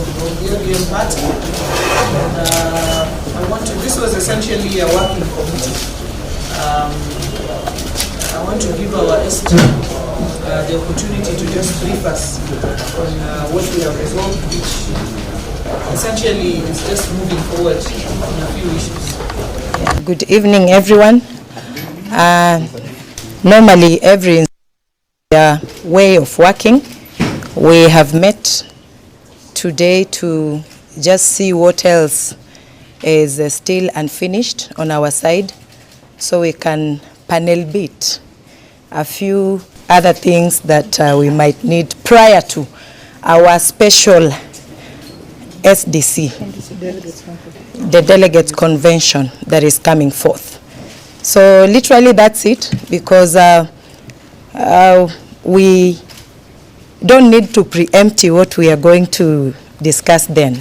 the ODM party. And this was essentially a working committee. I want to give our ST the opportunity to just brief us on what we have resolved, which essentially is just moving forward on a few issues. Good evening, everyone. Normally, every way of working, we have met today to just see what else is still unfinished on our side, so we can panel beat a few other things that we might need prior to our special SDC, the delegates convention that is coming forth. So literally that's it, because we don't need to preempt what we are going to discuss then,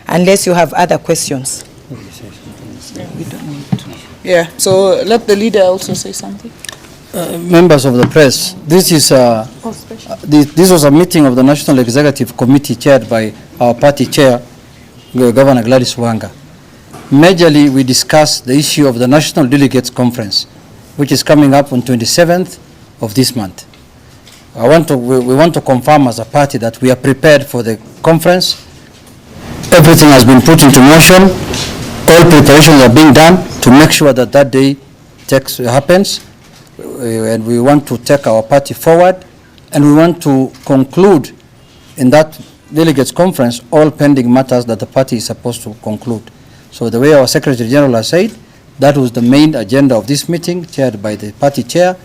unless you have other questions. We don't need to. Yeah, so let the leader also say something. Members of the press, this was a meeting of the National Executive Committee chaired by our party chair, Governor Gladys Wanga. Majorly, we discussed the issue of the National Delegates Conference, which is coming up on 27th of this month. We want to confirm as a party that we are prepared for the conference. Everything has been put into motion. All preparations are being done to make sure that that day happens. And we want to take our party forward, and we want to conclude in that delegates conference all pending matters that the party is supposed to conclude. So the way our Secretary General has said, that was the main agenda of this meeting, chaired by the party chair,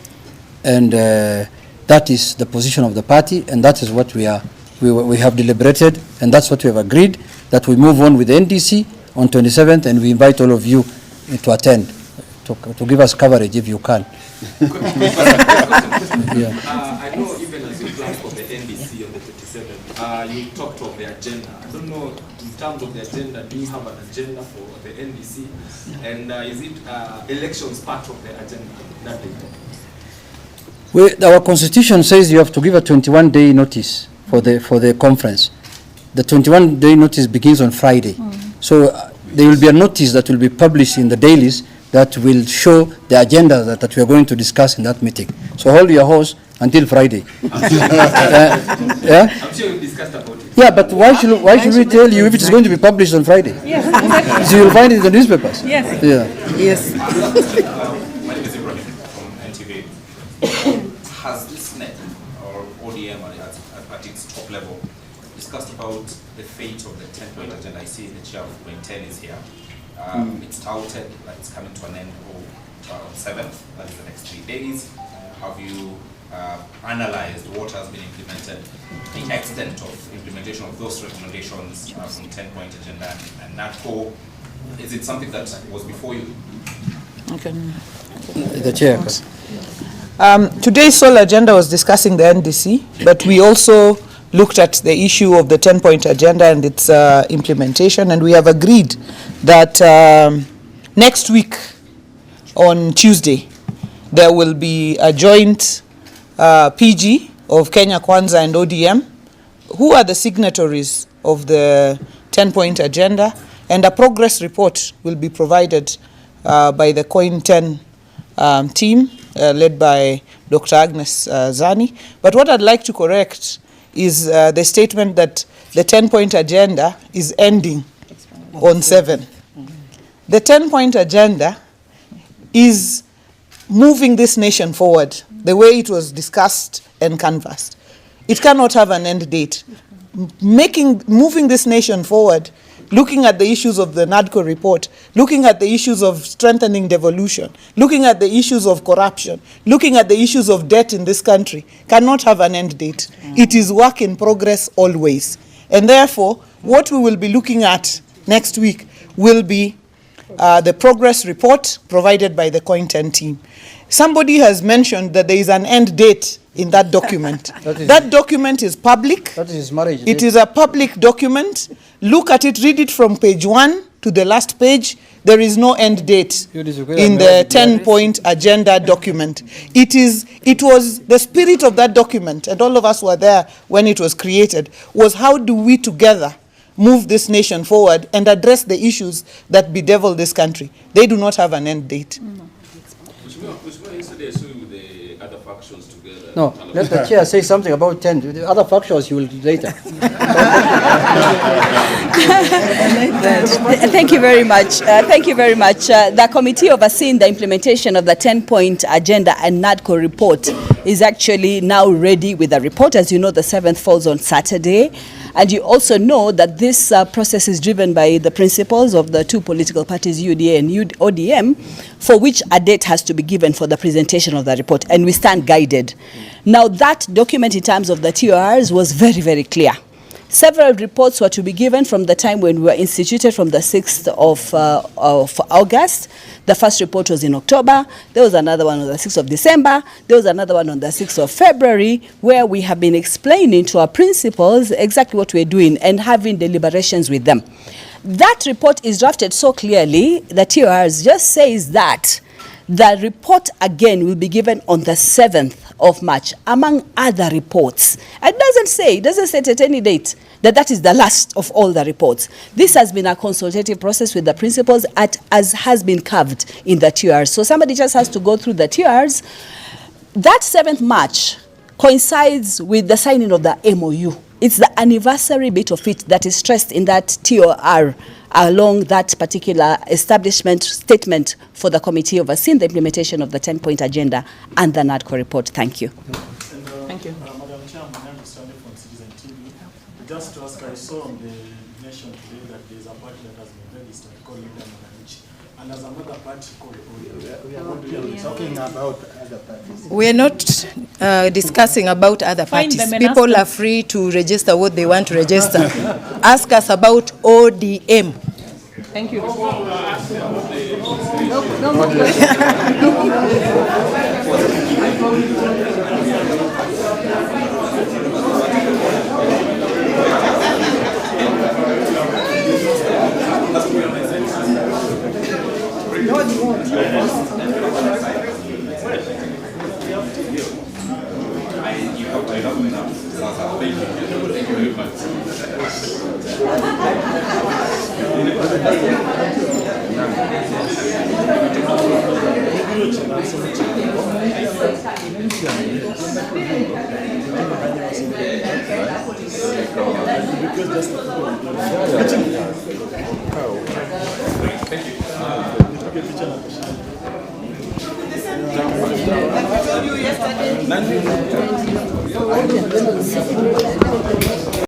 and that is the position of the party, and that is what we have deliberated, and that's what we have agreed, that we move on with the NDC on 27th, and we invite all of you to attend, to give us coverage if you can. Yeah. I know even as you plan for the NDC on the 27th, you talked of the agenda. I don't know, in terms of the agenda, do you have an agenda for the NDC? And is it elections part of the agenda that day? Our constitution says you have to give a 21-day notice for the conference. The 21-day notice begins on Friday. So there will be a notice that will be published in the dailies that will show the agenda that we are going to discuss in that meeting. So hold your horse until Friday. Yeah? I'm sure you discussed about it. Yeah, but why should we tell you if it's going to be published on Friday? Yes, exactly. So you'll find it in the newspapers. Yes. Yeah. Yes. My name is Ibrahim from NTV. Has this NEC or ODM at its top level discussed about the fate of the 10-point agenda? I see the chair of point 10 is here. It's touted that it's coming to an end on 7th, that is the next 3 days. Have you analyzed what has been implemented, the extent of implementation of those recommendations from 10-point agenda and NATCO? Is it something that was before you? Okay. The chair. Today's sole agenda was discussing the NDC, but we also looked at the issue of the 10-point agenda and its implementation, and we have agreed that next week on Tuesday there will be a joint PG of Kenya Kwanza and ODM, who are the signatories of the 10-point agenda, and a progress report will be provided by the Coin 10 team led by Dr. Agnes Zani. But what I'd like to correct is the statement that the 10-point agenda is ending on 7. The 10-point agenda is moving this nation forward the way it was discussed and canvassed. It cannot have an end date. Moving this nation forward, looking at the issues of the NADCO report, looking at the issues of strengthening devolution, looking at the issues of corruption, looking at the issues of debt in this country, cannot have an end date. It is work in progress always. And therefore, what we will be looking at next week will be the progress report provided by the Coin 10 team. Somebody has mentioned that there is an end date in that document. That document is public. That is his marriage. It is a public document. Look at it, read it from page 1 to the last page. There is no end date in the 10-point agenda document. It was the spirit of that document, and all of us were there when it was created, was how do we together move this nation forward and address the issues that bedevil this country. They do not have an end date. No, let the chair say something about 10. The other factions you will later. Thank you very much. Thank you very much. The committee overseeing the implementation of the 10-point agenda and NADCO report is actually now ready with a report. As you know, the 7th falls on Saturday. And you also know that this process is driven by the principles of the two political parties, UDA and ODM, for which a date has to be given for the presentation of the report. And we stand guided. Now, that document in terms of the TORs was very, very clear. Several reports were to be given from the time when we were instituted from the 6th of August. The first report was in October. There was another one on the 6th of December. There was another one on the 6th of February, where we have been explaining to our principals exactly what we're doing and having deliberations with them. That report is drafted so clearly, the TORs just says that the report again will be given on the 7th of March, among other reports. It doesn't say at any date that is the last of all the reports. This has been a consultative process with the principals as has been carved in the TORs. So somebody just has to go through the TORs. That 7th March coincides with the signing of the MOU. It's the anniversary bit of it that is stressed in that TOR along that particular establishment statement for the committee overseeing the implementation of the 10-point agenda and the NADCO report. Thank you. Thank you. Madam Chair, my name is Sandy from Citizen TV. Just to ask, I saw on the nation today that there's a party that has been registered called Linda Mwananchi, and there's another party called ODM. We are talking about other parties. We are not discussing about other parties. People are free to register what they want to register. Ask us about ODM. Thank you. Thank you.